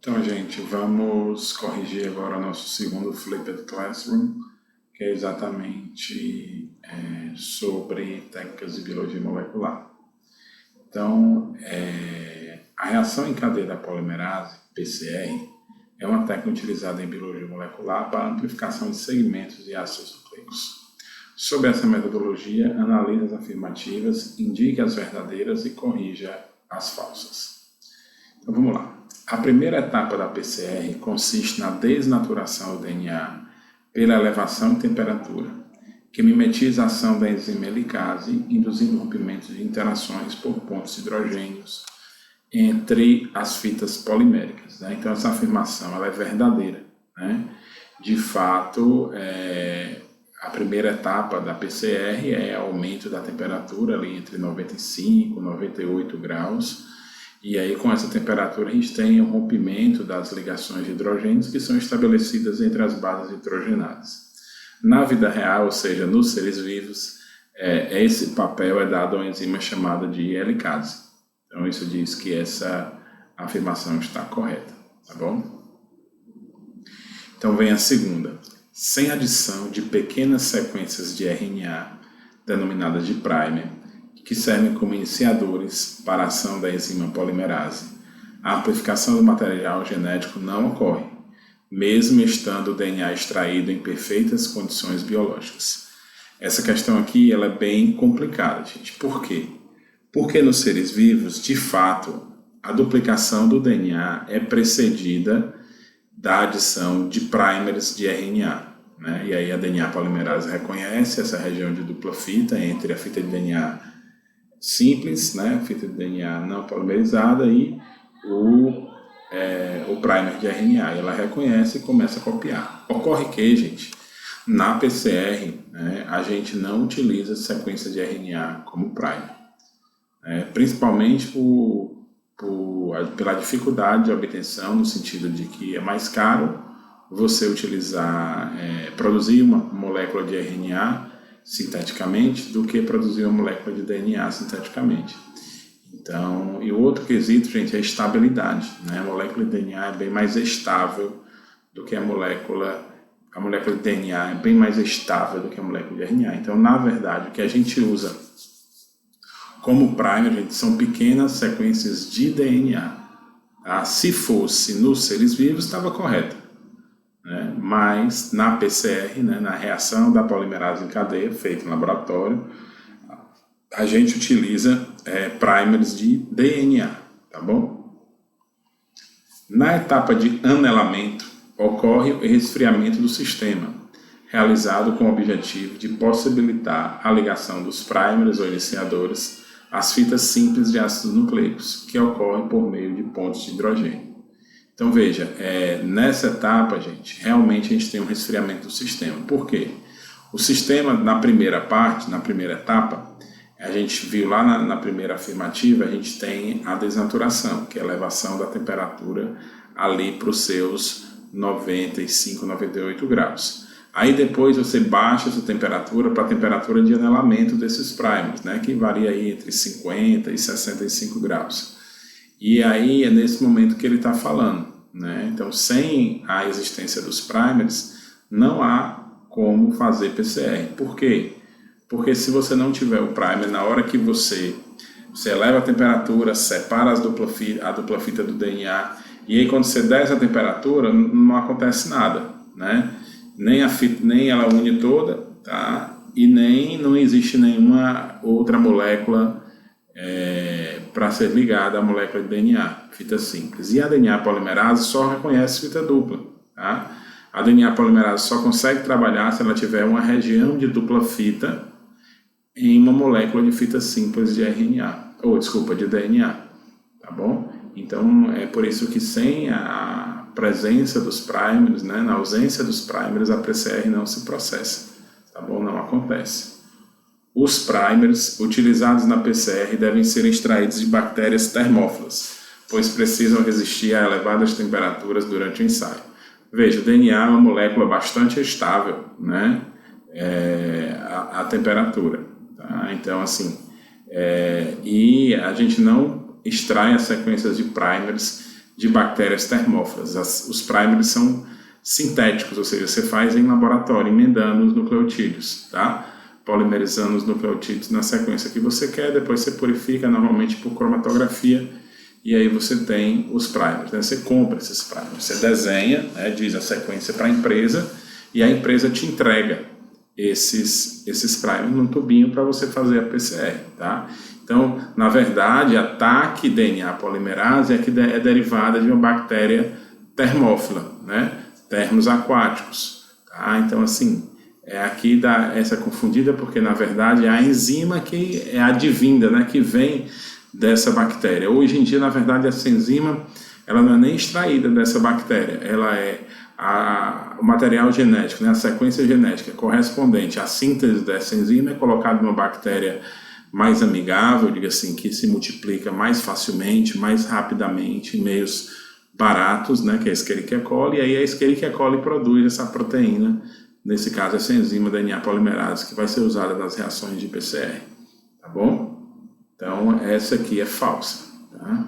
Então, gente, vamos corrigir agora o nosso segundo Flipped Classroom, que é exatamente sobre técnicas de biologia molecular. Então, a reação em cadeia da polimerase, PCR, é uma técnica utilizada em biologia molecular para amplificação de segmentos de ácidos nucleicos. Sobre essa metodologia, analise as afirmativas, indique as verdadeiras e corrija as falsas. Então, vamos lá. A primeira etapa da PCR consiste na desnaturação do DNA pela elevação de temperatura, que mimetiza a ação da enzima helicase, induzindo rompimentos de interações por pontos de hidrogênios entre as fitas poliméricas. Né? Então, essa afirmação ela é verdadeira. Né? De fato, a primeira etapa da PCR é aumento da temperatura ali entre 95 e 98 graus. E aí, com essa temperatura, a gente tem o rompimento das ligações de hidrogênios que são estabelecidas entre as bases hidrogenadas. Na vida real, ou seja, nos seres vivos, esse papel é dado a uma enzima chamada de helicase. Então, isso diz que essa afirmação está correta, tá bom? Então, vem a segunda. Sem adição de pequenas sequências de RNA, denominadas de primer, que servem como iniciadores para a ação da enzima polimerase, a amplificação do material genético não ocorre, mesmo estando o DNA extraído em perfeitas condições biológicas. Essa questão aqui ela é bem complicada, gente. Por quê? Porque nos seres vivos, de fato, a duplicação do DNA é precedida da adição de primers de RNA. Né? E aí a DNA polimerase reconhece essa região de dupla fita entre a fita de DNA simples, né, fita de DNA não polimerizada e o primer de RNA. Ela reconhece e começa a copiar. Ocorre que, gente, na PCR, né, a gente não utiliza sequência de RNA como primer, principalmente pela dificuldade de obtenção, no sentido de que é mais caro você utilizar, produzir uma molécula de RNA sinteticamente do que produzir uma molécula de DNA sinteticamente. Então, e o outro quesito, gente, é a estabilidade. Né? A molécula de DNA é bem mais estável do que a molécula de DNA é bem mais estável do que a molécula de RNA. Então, na verdade, o que a gente usa como primer, gente, são pequenas sequências de DNA. Tá? Se fosse nos seres vivos, estava correto. Né? Mas na PCR, né, na reação da polimerase em cadeia, feita em laboratório, a gente utiliza primers de DNA, tá bom? Na etapa de anelamento, ocorre o resfriamento do sistema, realizado com o objetivo de possibilitar a ligação dos primers ou iniciadores às fitas simples de ácidos nucleicos, que ocorrem por meio de pontos de hidrogênio. Então, veja, nessa etapa, gente, realmente a gente tem um resfriamento do sistema. Por quê? O sistema, na primeira etapa, a gente viu lá na primeira afirmativa, a gente tem a desnaturação, que é a elevação da temperatura ali para os seus 95, 98 graus. Aí depois você baixa essa temperatura para a temperatura de anelamento desses primers, né, que varia aí entre 50 e 65 graus. E aí é nesse momento que ele está falando. Né? Então, sem a existência dos primers, não há como fazer PCR. Por quê? Porque se você não tiver o primer, na hora que você eleva a temperatura, separa a dupla fita do DNA, e aí quando você desce a temperatura, não acontece nada. Né? Nem ela une toda, tá? E nem não existe nenhuma outra molécula para ser ligada à molécula de DNA, fita simples. E a DNA polimerase só reconhece fita dupla. Tá? A DNA polimerase só consegue trabalhar se ela tiver uma região de dupla fita em uma molécula de fita simples de RNA, de DNA. Tá bom? Então, é por isso que sem a presença dos primers, né, na ausência dos primers, a PCR não se processa. Tá bom? Não acontece. Os primers utilizados na PCR devem ser extraídos de bactérias termófilas, pois precisam resistir a elevadas temperaturas durante o ensaio. Veja, o DNA é uma molécula bastante estável, né? A temperatura. Tá? Então, assim, e a gente não extrai as sequências de primers de bactérias termófilas. Os primers são sintéticos, ou seja, você faz em laboratório, emendando os nucleotídeos, tá? Polimerizando os nucleotídeos na sequência que você quer, depois você purifica normalmente por cromatografia, e aí você tem os primers, né? Você compra esses primers, você desenha, né, diz a sequência para a empresa, e a empresa te entrega esses primers num tubinho para você fazer a PCR, tá? Então, na verdade, a TAC DNA polimerase é derivada de uma bactéria termófila, né? Termos aquáticos, tá? Então, assim, aqui dá essa confundida porque, na verdade, é a enzima que é advinda, né? Que vem dessa bactéria. Hoje em dia, na verdade, essa enzima, ela não é nem extraída dessa bactéria, ela é o material genético, né? A sequência genética correspondente à síntese dessa enzima é colocada numa bactéria mais amigável, diga assim, que se multiplica mais facilmente, mais rapidamente, em meios baratos, né, que é a Escherichia coli, e aí a Escherichia coli produz essa proteína, nesse caso essa enzima DNA polimerase, que vai ser usada nas reações de PCR, tá bom? Então, essa aqui é falsa, tá?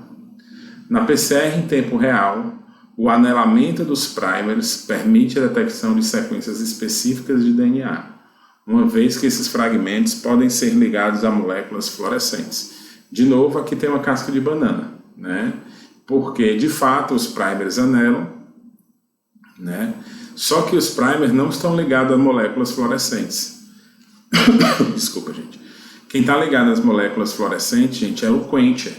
Na PCR em tempo real, o anelamento dos primers permite a detecção de sequências específicas de DNA, uma vez que esses fragmentos podem ser ligados a moléculas fluorescentes. De novo, aqui tem uma casca de banana, né? Porque, de fato, os primers anelam, né? Só que os primers não estão ligados a moléculas fluorescentes. Desculpa, gente. Quem está ligado às moléculas fluorescentes, gente, é o quencher.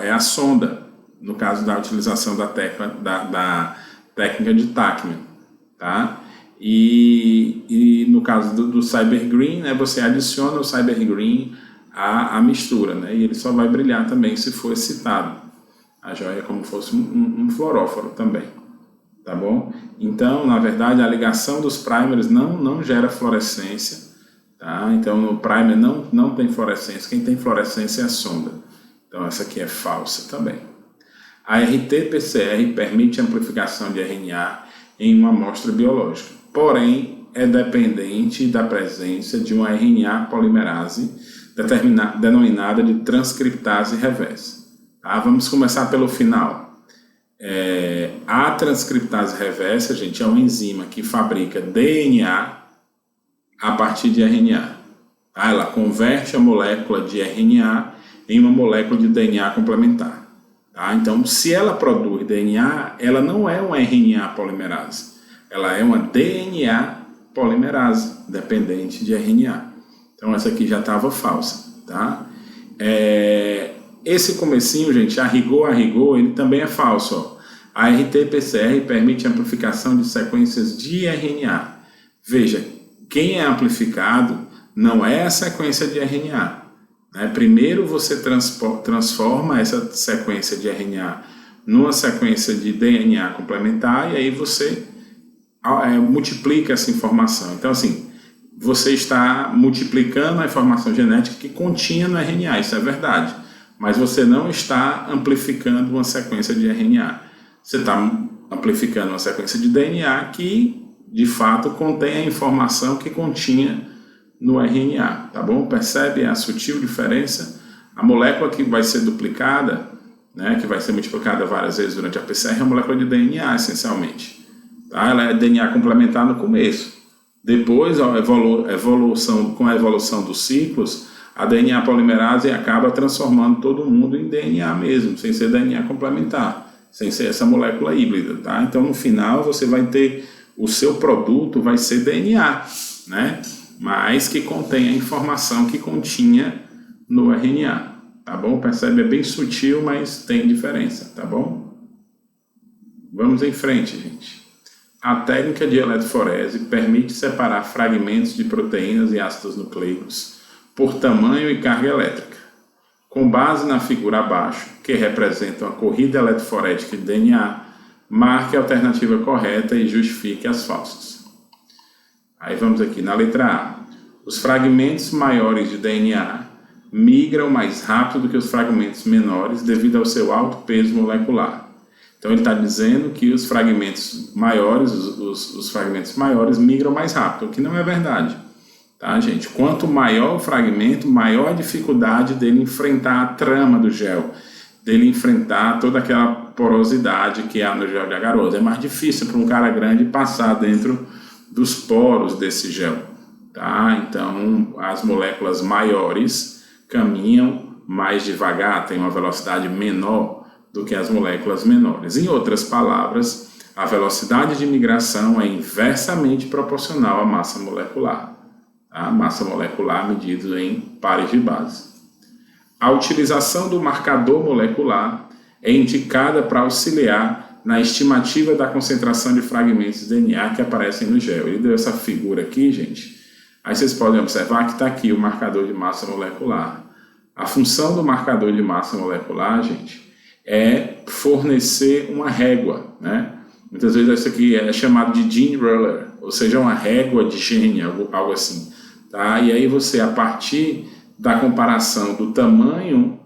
É a sonda, no caso da utilização da técnica de Tachman, tá? E no caso do Cyber-Green, né, você adiciona o Cyber-Green à mistura, né, e ele só vai brilhar também se for excitado. A joia é como se fosse um fluoróforo também, tá bom? Então, na verdade, a ligação dos primers não gera fluorescência, tá? Então, no primer não tem fluorescência, quem tem fluorescência é a sonda. Então, essa aqui é falsa também. A RT-PCR permite a amplificação de RNA em uma amostra biológica, porém é dependente da presença de uma RNA polimerase denominada de transcriptase reversa. Tá? Vamos começar pelo final. A transcriptase reversa, gente, é uma enzima que fabrica DNA a partir de RNA. Tá? Ela converte a molécula de RNA em uma molécula de DNA complementar. Tá? Então, se ela produz DNA, ela não é uma RNA polimerase. Ela é uma DNA polimerase, dependente de RNA. Então, essa aqui já estava falsa. Tá? Esse comecinho, gente, a rigor, ele também é falso. Ó. A RT-PCR permite a amplificação de sequências de RNA. Veja, quem é amplificado não é a sequência de RNA. Primeiro você transforma essa sequência de RNA numa sequência de DNA complementar e aí você multiplica essa informação. Então, assim, você está multiplicando a informação genética que continha no RNA, isso é verdade, mas você não está amplificando uma sequência de RNA. Você está amplificando uma sequência de DNA que, de fato, contém a informação que continha no RNA, tá bom? Percebe a sutil diferença? A molécula que vai ser duplicada, né, que vai ser multiplicada várias vezes durante a PCR, é a molécula de DNA, essencialmente. Tá? Ela é DNA complementar no começo. Depois, com a evolução dos ciclos, a DNA polimerase acaba transformando todo mundo em DNA mesmo, sem ser DNA complementar, sem ser essa molécula híbrida. Tá? Então, no final, você vai ter, o seu produto vai ser DNA, né? Mas que contém a informação que continha no RNA, tá bom? Percebe? É bem sutil, mas tem diferença, tá bom? Vamos em frente, gente. A técnica de eletroforese permite separar fragmentos de proteínas e ácidos nucleicos por tamanho e carga elétrica. Com base na figura abaixo, que representa uma corrida eletroforética de DNA, marque a alternativa correta e justifique as falsas. Aí vamos aqui na letra A. Os fragmentos maiores de DNA migram mais rápido do que os fragmentos menores devido ao seu alto peso molecular. Então ele está dizendo que os fragmentos maiores, os fragmentos maiores migram mais rápido, o que não é verdade. Tá, gente? Quanto maior o fragmento, maior a dificuldade dele enfrentar a trama do gel. dele enfrentar toda aquela porosidade que há no gel de agarose. É mais difícil para um cara grande passar dentro dos poros desse gel, tá? Então, as moléculas maiores caminham mais devagar, têm uma velocidade menor do que as moléculas menores. Em outras palavras, a velocidade de migração é inversamente proporcional à massa molecular. A massa molecular medida em pares de base. A utilização do marcador molecular é indicada para auxiliar na estimativa da concentração de fragmentos de DNA que aparecem no gel. Ele deu essa figura aqui, gente. Aí vocês podem observar que está aqui o marcador de massa molecular. A função do marcador de massa molecular, gente, é fornecer uma régua, né? Muitas vezes isso aqui é chamado de gene ruler, ou seja, uma régua de gene, algo assim. Tá? E aí você, a partir da comparação do tamanho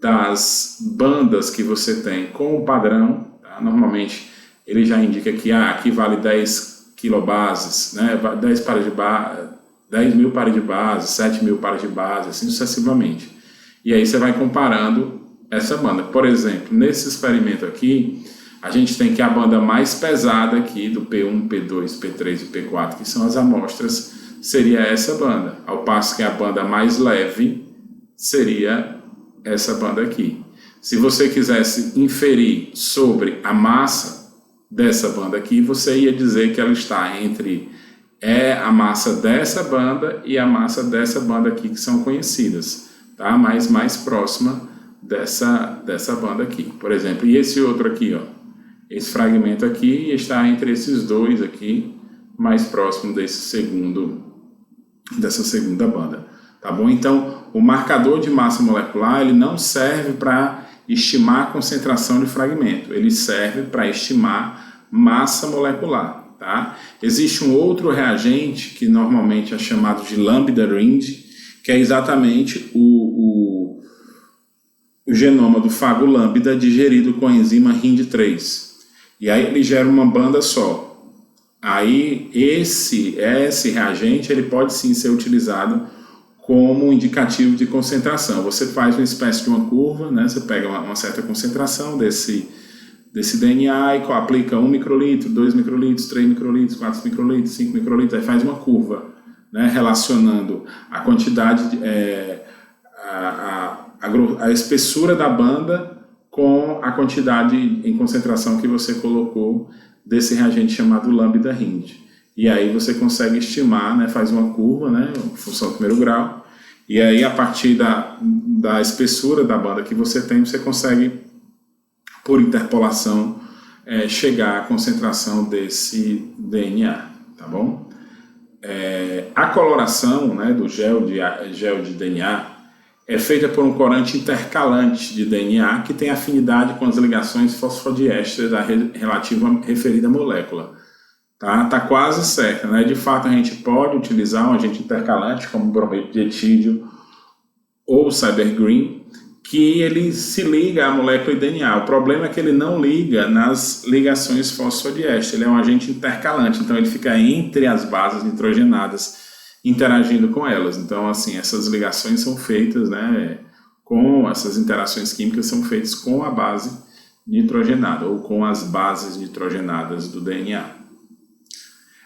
das bandas que você tem com o padrão, tá? Normalmente ele já indica que aqui vale 10 kilobases, né? 10 mil pares de base, 7 mil pares de base, assim sucessivamente. E aí você vai comparando essa banda. Por exemplo, nesse experimento aqui, a gente tem que a banda mais pesada aqui, do P1, P2, P3 e P4, que são as amostras, seria essa banda. Ao passo que a banda mais leve seria essa banda aqui. Se você quisesse inferir sobre a massa dessa banda aqui, você ia dizer que ela está entre a massa dessa banda e a massa dessa banda aqui, que são conhecidas, tá? Mas mais próxima dessa banda aqui, por exemplo. E esse outro aqui, ó, esse fragmento aqui está entre esses dois aqui, mais próximo dessa segunda banda, tá bom? Então, o marcador de massa molecular, ele não serve para estimar a concentração de fragmento, ele serve para estimar massa molecular, tá? Existe um outro reagente que normalmente é chamado de lambda RIND, que é exatamente o genoma do fago lambda digerido com a enzima RIND3. E aí ele gera uma banda só. Aí esse reagente ele pode sim ser utilizado como indicativo de concentração. Você faz uma espécie de uma curva, né? Você pega uma certa concentração desse DNA e aplica 1 microlitro, 2 microlitros, 3 microlitros, 4 microlitros, 5 microlitros, aí faz uma curva, né? Relacionando a quantidade, a espessura da banda com a quantidade em concentração que você colocou desse reagente chamado lambda RIND. E aí você consegue estimar, né, faz uma curva, né, função do primeiro grau, e aí a partir da espessura da banda que você tem, você consegue, por interpolação, chegar à concentração desse DNA, tá bom? A coloração, né, do gel de DNA é feita por um corante intercalante de DNA que tem afinidade com as ligações fosfodiésteres da referida molécula. Tá quase certo, né? De fato, a gente pode utilizar um agente intercalante como brometo de etídio ou cybergreen, que ele se liga à molécula de DNA. O problema é que ele não liga nas ligações fosfodiésteres, ele é um agente intercalante, então ele fica entre as bases nitrogenadas, interagindo com elas. Então, assim, essas ligações são feitas, né, com essas interações químicas são feitas com a base nitrogenada ou com as bases nitrogenadas do DNA.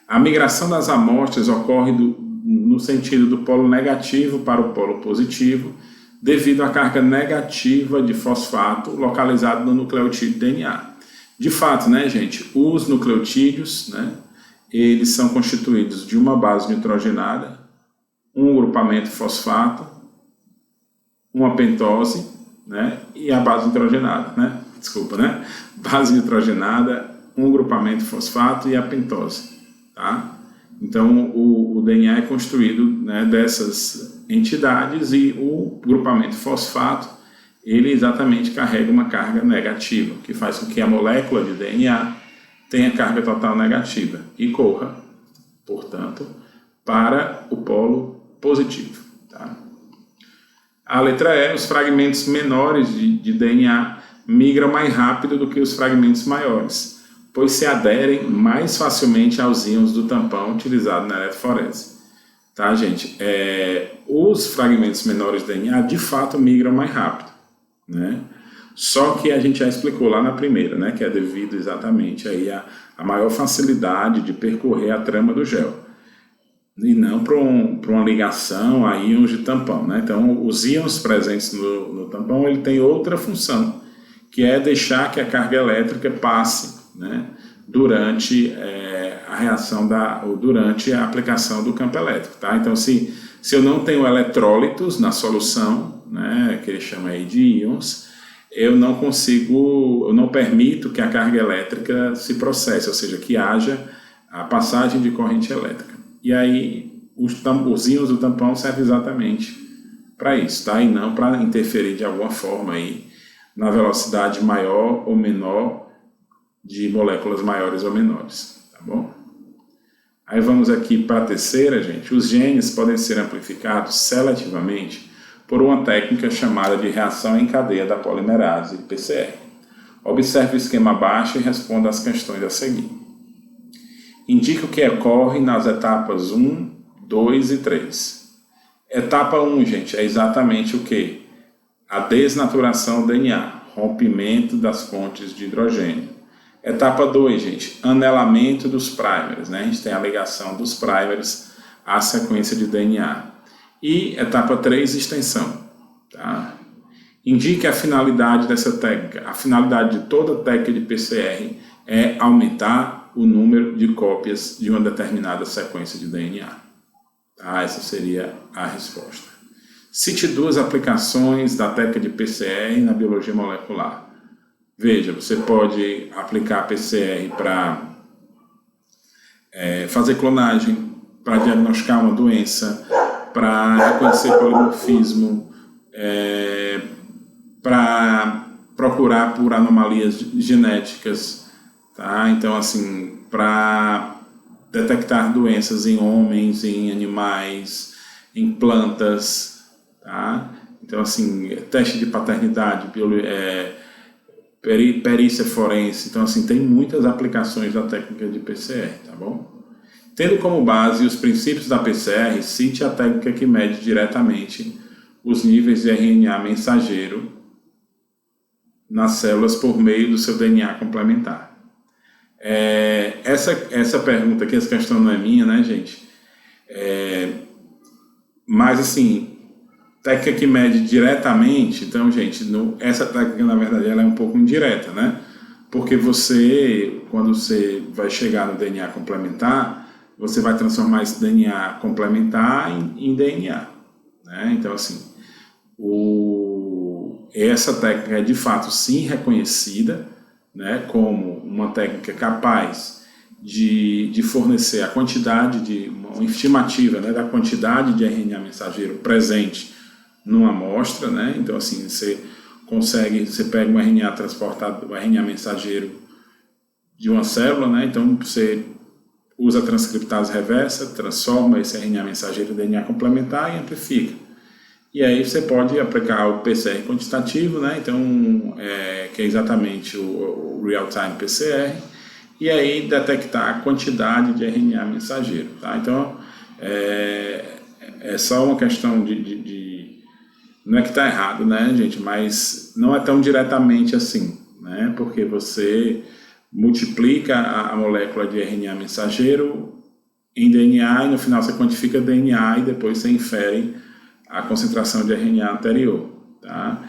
A migração das amostras ocorre no sentido do polo negativo para o polo positivo, devido à carga negativa de fosfato localizado no nucleotídeo DNA. De fato, né, gente, os nucleotídeos, né, eles são constituídos de uma base nitrogenada, um grupamento fosfato, uma pentose, né, e a base nitrogenada, né? Desculpa, né? Base nitrogenada, um grupamento fosfato e a pentose, tá? Então, o DNA é construído, né, dessas entidades e o grupamento fosfato, ele exatamente carrega uma carga negativa, que faz com que a molécula de DNA tenha carga total negativa e corra, portanto, para o polo positivo. Tá? A letra E, os fragmentos menores de DNA migram mais rápido do que os fragmentos maiores, pois se aderem mais facilmente aos íons do tampão utilizado na eletroforese. Tá, gente? Os fragmentos menores de DNA, de fato, migram mais rápido, né? Só que a gente já explicou lá na primeira, né, que é devido exatamente aí a maior facilidade de percorrer a trama do gel, e não para uma ligação a íons de tampão, né? Então, os íons presentes no tampão, ele tem outra função, que é deixar que a carga elétrica passe, né, durante a reação ou durante a aplicação do campo elétrico, tá? Então, se eu não tenho eletrólitos na solução, né, que ele chama aí de íons, eu não permito que a carga elétrica se processe, ou seja, que haja a passagem de corrente elétrica. E aí os íons do tampão servem exatamente para isso, tá? E não para interferir de alguma forma aí na velocidade maior ou menor de moléculas maiores ou menores, tá bom? Aí vamos aqui para a terceira, gente. Os genes podem ser amplificados seletivamente por uma técnica chamada de reação em cadeia da polimerase, PCR. Observe o esquema abaixo e responda às questões a seguir. Indique o que ocorre nas etapas 1, 2 e 3. Etapa 1, gente, é exatamente o que? A desnaturação do DNA, rompimento das pontes de hidrogênio. Etapa 2, gente, anelamento dos primers, né? A gente tem a ligação dos primers à sequência de DNA. E etapa 3, extensão. Tá? Indique a finalidade dessa técnica. A finalidade de toda técnica de PCR é aumentar o número de cópias de uma determinada sequência de DNA. Tá? Essa seria a resposta. Cite 2 aplicações da técnica de PCR na biologia molecular. Veja, você pode aplicar PCR para fazer clonagem, para diagnosticar uma doença, para reconhecer polimorfismo, para procurar por anomalias genéticas, tá? Então, assim, para detectar doenças em homens, em animais, em plantas, tá? Então, assim, teste de paternidade, perícia forense. Então, assim, tem muitas aplicações da técnica de PCR, tá bom? Tendo como base os princípios da PCR, cite a técnica que mede diretamente os níveis de RNA mensageiro nas células por meio do seu DNA complementar. Essa pergunta aqui, essa questão não é minha, né, gente? Mas, assim, técnica que mede diretamente, então, gente, essa técnica, na verdade, ela é um pouco indireta, né? Porque quando você vai chegar no DNA complementar, você vai transformar esse DNA complementar em DNA, né? Então, assim, essa técnica é de fato sim reconhecida, né, como uma técnica capaz de fornecer a quantidade uma estimativa, né, da quantidade de RNA mensageiro presente numa amostra, né? Então, assim, você pega um RNA transportado, um RNA mensageiro de uma célula, né? Então você usa a transcriptase reversa, transforma esse RNA mensageiro em DNA complementar e amplifica. E aí você pode aplicar o PCR quantitativo, né? Então, que é exatamente o real-time PCR, e aí detectar a quantidade de RNA mensageiro, tá? Então, é só uma questão não é que está errado, né, gente? Mas não é tão diretamente assim, né? Porque você multiplica a molécula de RNA mensageiro em DNA e no final você quantifica DNA e depois você infere a concentração de RNA anterior, tá?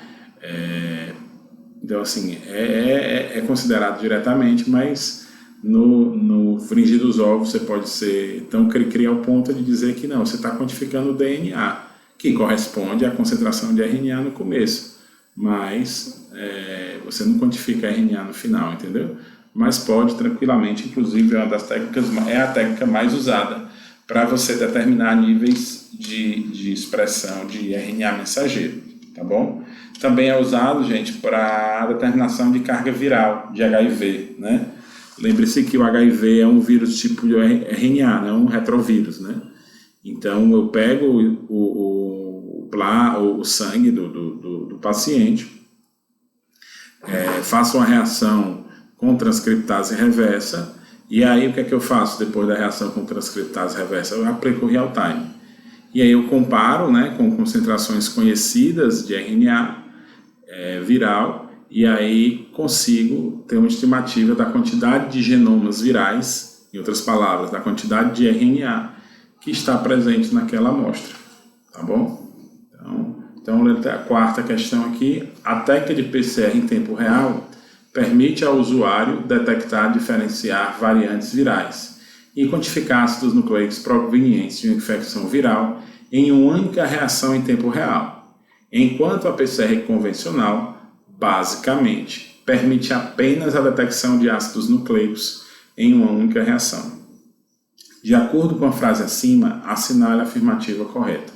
Então, assim, é considerado diretamente, mas no fringir dos ovos você pode ser tão cri-cri ao ponto de dizer que não, você está quantificando o DNA, que corresponde à concentração de RNA no começo, mas você não quantifica RNA no final, entendeu? Mas pode tranquilamente, inclusive é a técnica mais usada para você determinar níveis de expressão de RNA mensageiro, tá bom? Também é usado, gente, para a determinação de carga viral de HIV, né? Lembre-se que o HIV é um vírus tipo de RNA, não um retrovírus, né? Então, eu pego o sangue do paciente, faço uma reação com transcriptase reversa, e aí o que é que eu faço depois da reação com transcriptase reversa? Eu aplico o real-time. E aí eu comparo, né, com concentrações conhecidas de RNA viral, e aí consigo ter uma estimativa da quantidade de genomas virais, em outras palavras, da quantidade de RNA que está presente naquela amostra, tá bom? Então a quarta questão aqui, a técnica de PCR em tempo real permite ao usuário detectar, diferenciar variantes virais e quantificar ácidos nucleicos provenientes de uma infecção viral em uma única reação em tempo real, enquanto a PCR convencional, basicamente, permite apenas a detecção de ácidos nucleicos em uma única reação. De acordo com a frase acima, assinale a afirmativa correta.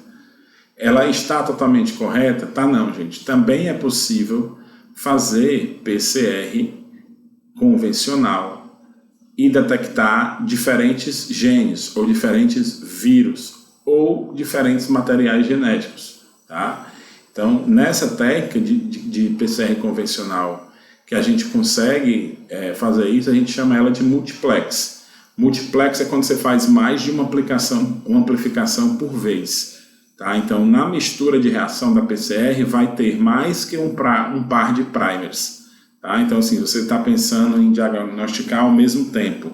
Ela está totalmente correta? Tá não, gente. Também é possível fazer PCR convencional e detectar diferentes genes ou diferentes vírus ou diferentes materiais genéticos, tá? Então, nessa técnica de PCR convencional que a gente consegue fazer isso, a gente chama ela de multiplex. Multiplex é quando você faz mais de uma amplificação por vez. Tá? Então, na mistura de reação da PCR, vai ter mais que um par de primers. Tá? Então, assim, você está pensando em diagnosticar ao mesmo tempo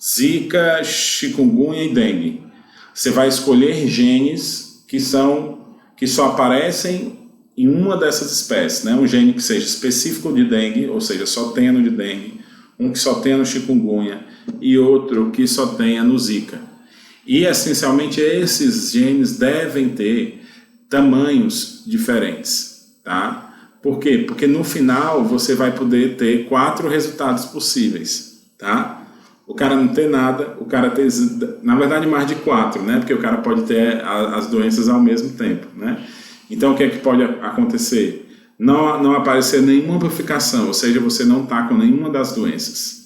Zika, chikungunya e dengue. Você vai escolher genes que só aparecem em uma dessas espécies, né? Um gene que seja específico de dengue, ou seja, só tenha no de dengue, um que só tenha no chikungunya e outro que só tenha no Zika. E, essencialmente, esses genes devem ter tamanhos diferentes, tá? Por quê? Porque no final você vai poder ter 4 resultados possíveis, tá? O cara não ter nada, o cara ter, na verdade, mais de 4, né? Porque o cara pode ter as doenças ao mesmo tempo, né? Então, o que é que pode acontecer? Não aparecer nenhuma amplificação, ou seja, você não está com nenhuma das doenças.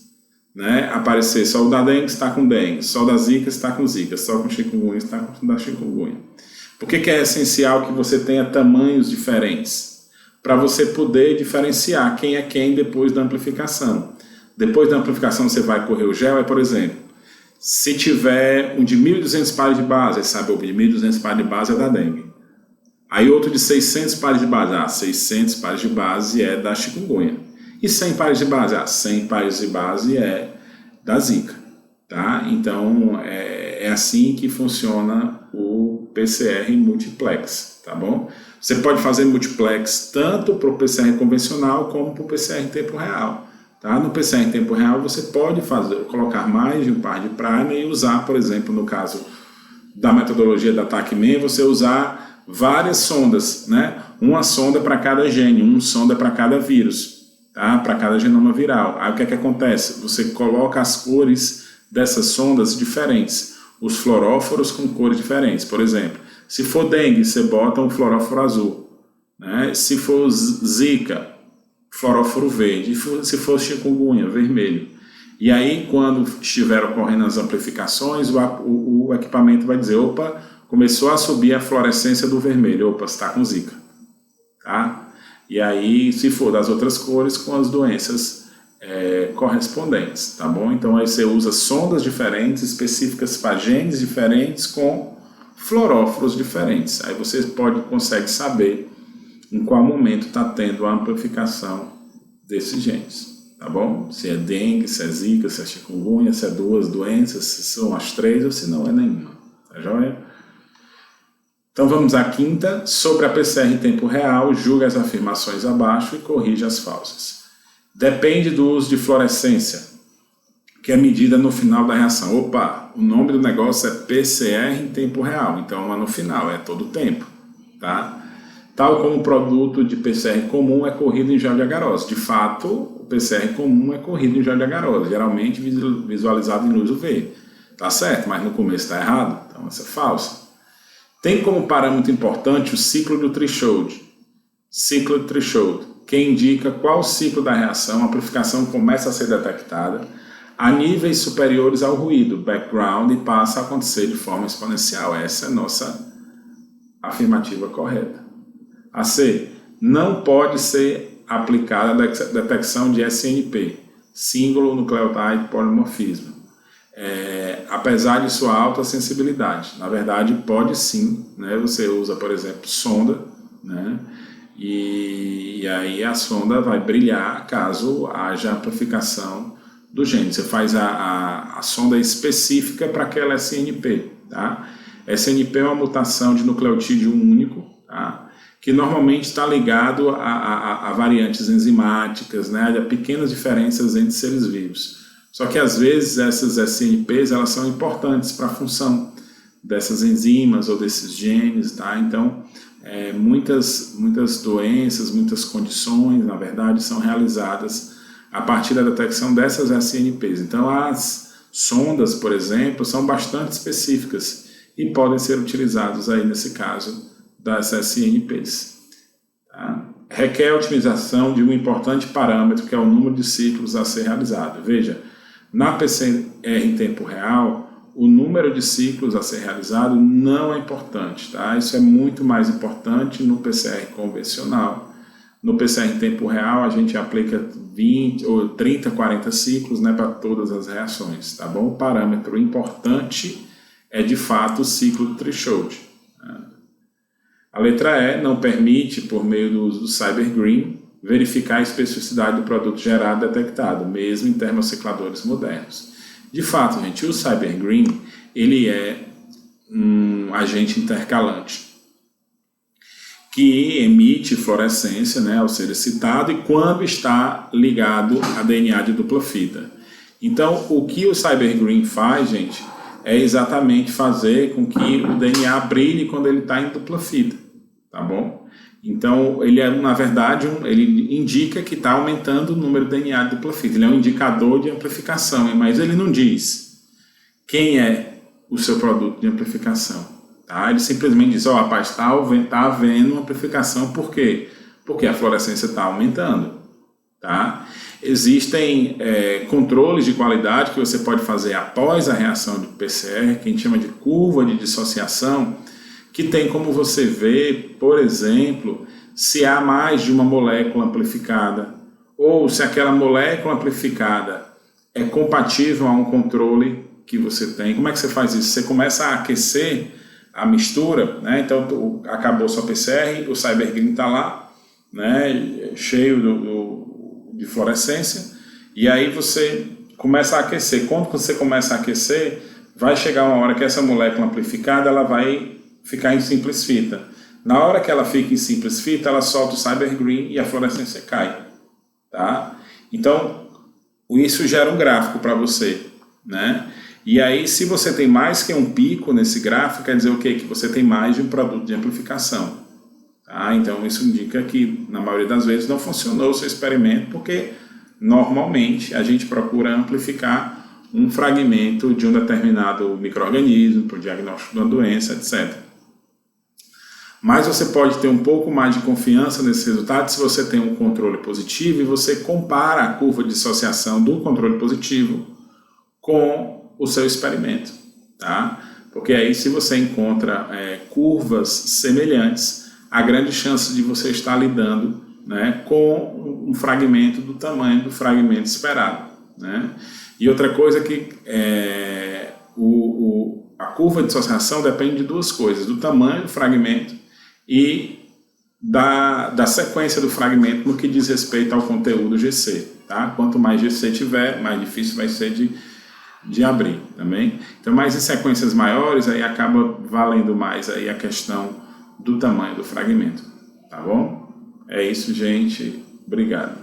Né? Aparecer só o da dengue está com dengue, só o da zika está com zika, só com chikungunya está com da chikungunya. Por que é essencial que você tenha tamanhos diferentes? Para você poder diferenciar quem é quem depois da amplificação. Depois da amplificação você vai correr o gel, por exemplo, se tiver um de 1.200 pares de base, sabe, o de 1.200 pares de base é da dengue. Aí outro de 600 pares de base, 600 pares de base é da chikungunya. E 100 pares de base? 100 pares de base é da zika, tá? Então, é assim que funciona o PCR multiplex, tá bom? Você pode fazer multiplex tanto para o PCR convencional como para o PCR em tempo real, tá? No PCR em tempo real, você pode colocar mais de um par de primer e usar, por exemplo, no caso da metodologia da TaqMan, você usar várias sondas, né? Uma sonda para cada gene, uma sonda para cada vírus. Tá? Para cada genoma viral. Aí o que é que acontece? Você coloca as cores dessas sondas diferentes, os fluoróforos com cores diferentes. Por exemplo, se for dengue, você bota um fluoróforo azul, né? Se for zika, fluoróforo verde, se for chikungunya, vermelho. E aí, quando estiver ocorrendo as amplificações, o equipamento vai dizer, opa, começou a subir a fluorescência do vermelho, opa, você está com zika, tá? E aí, se for das outras cores, com as doenças correspondentes, tá bom? Então, aí você usa sondas diferentes, específicas para genes diferentes, com fluoróforos diferentes. Aí você consegue saber em qual momento está tendo a amplificação desses genes, tá bom? Se é dengue, se é zika, se é chikungunya, se é 2 doenças, se são as 3 ou se não é nenhuma, tá joia? Então vamos à quinta, sobre a PCR em tempo real, julgue as afirmações abaixo e corrija as falsas. Depende do uso de fluorescência, que é medida no final da reação. Opa, o nome do negócio é PCR em tempo real, então não é no final, é todo o tempo, tá? Tal como o produto de PCR comum é corrido em gel de agarose. De fato, o PCR comum é corrido em gel de agarose, geralmente visualizado em luz UV. Tá certo, mas no começo está errado, então essa é falsa. Tem como parâmetro importante o ciclo do threshold, que indica qual ciclo da reação a amplificação começa a ser detectada a níveis superiores ao ruído, background, e passa a acontecer de forma exponencial. Essa é a nossa afirmativa correta. A C. Não pode ser aplicada a detecção de SNP, símbolo nucleotide polimorfismo. Apesar de sua alta sensibilidade. Na verdade, pode sim, né? Você usa, por exemplo, sonda, né? e aí a sonda vai brilhar caso haja amplificação do gene. Você faz a sonda específica para aquela SNP. Tá? SNP é uma mutação de nucleotídeo único, tá? Que normalmente está ligado a variantes enzimáticas, né? A pequenas diferenças entre seres vivos. Só que às vezes essas SNPs elas são importantes para a função dessas enzimas ou desses genes, tá? Então, muitas doenças, muitas condições, na verdade, são realizadas a partir da detecção dessas SNPs. Então, as sondas, por exemplo, são bastante específicas e podem ser utilizadas aí nesse caso das SNPs. Tá? Requer a otimização de um importante parâmetro, que é o número de ciclos a ser realizado. Veja, na PCR em tempo real, o número de ciclos a ser realizado não é importante. Tá? Isso é muito mais importante no PCR convencional. No PCR em tempo real, a gente aplica 20 ou 30, 40 ciclos, né, para todas as reações. Tá bom? O parâmetro importante é, de fato, o ciclo do threshold. A letra E não permite, por meio do uso do CyberGreen, verificar a especificidade do produto gerado e detectado, mesmo em termocicladores modernos. De fato, gente, o CyberGreen ele é um agente intercalante que emite fluorescência, né, ao ser excitado e quando está ligado a DNA de dupla fita. Então, o que o CyberGreen faz, gente, é exatamente fazer com que o DNA brilhe quando ele está em dupla fita, tá bom? Então, ele é, na verdade, ele indica que está aumentando o número de DNA de dupla fita. Ele é um indicador de amplificação, mas ele não diz quem é o seu produto de amplificação. Tá? Ele simplesmente diz, rapaz, está havendo uma amplificação. Por quê? Porque a fluorescência está aumentando. Tá? Existem controles de qualidade que você pode fazer após a reação de PCR, que a gente chama de curva de dissociação, que tem como você ver, por exemplo, se há mais de uma molécula amplificada, ou se aquela molécula amplificada é compatível a um controle que você tem. Como é que você faz isso? Você começa a aquecer a mistura, né? Então acabou sua PCR, o CyberGreen está lá, né? Cheio de fluorescência, e aí você começa a aquecer. Quando você começa a aquecer, vai chegar uma hora que essa molécula amplificada ela vai ficar em simples fita. Na hora que ela fica em simples fita, ela solta o CyberGreen e a fluorescência cai. Tá? Então, isso gera um gráfico para você, né? E aí, se você tem mais que um pico nesse gráfico, quer dizer o quê? Que você tem mais de um produto de amplificação. Tá? Então, isso indica que, na maioria das vezes, não funcionou o seu experimento, porque, normalmente, a gente procura amplificar um fragmento de um determinado micro-organismo para o diagnóstico de uma doença, etc. Mas você pode ter um pouco mais de confiança nesse resultado se você tem um controle positivo e você compara a curva de dissociação do controle positivo com o seu experimento, tá? Porque aí, se você encontra curvas semelhantes, há grande chance de você estar lidando, né, com um fragmento do tamanho do fragmento esperado, né? E outra coisa que a curva de dissociação depende de duas coisas: do tamanho do fragmento e da sequência do fragmento no que diz respeito ao conteúdo GC, tá? Quanto mais GC tiver, mais difícil vai ser de abrir também. Então, mas em sequências maiores, aí acaba valendo mais aí a questão do tamanho do fragmento, tá bom? É isso, gente. Obrigado.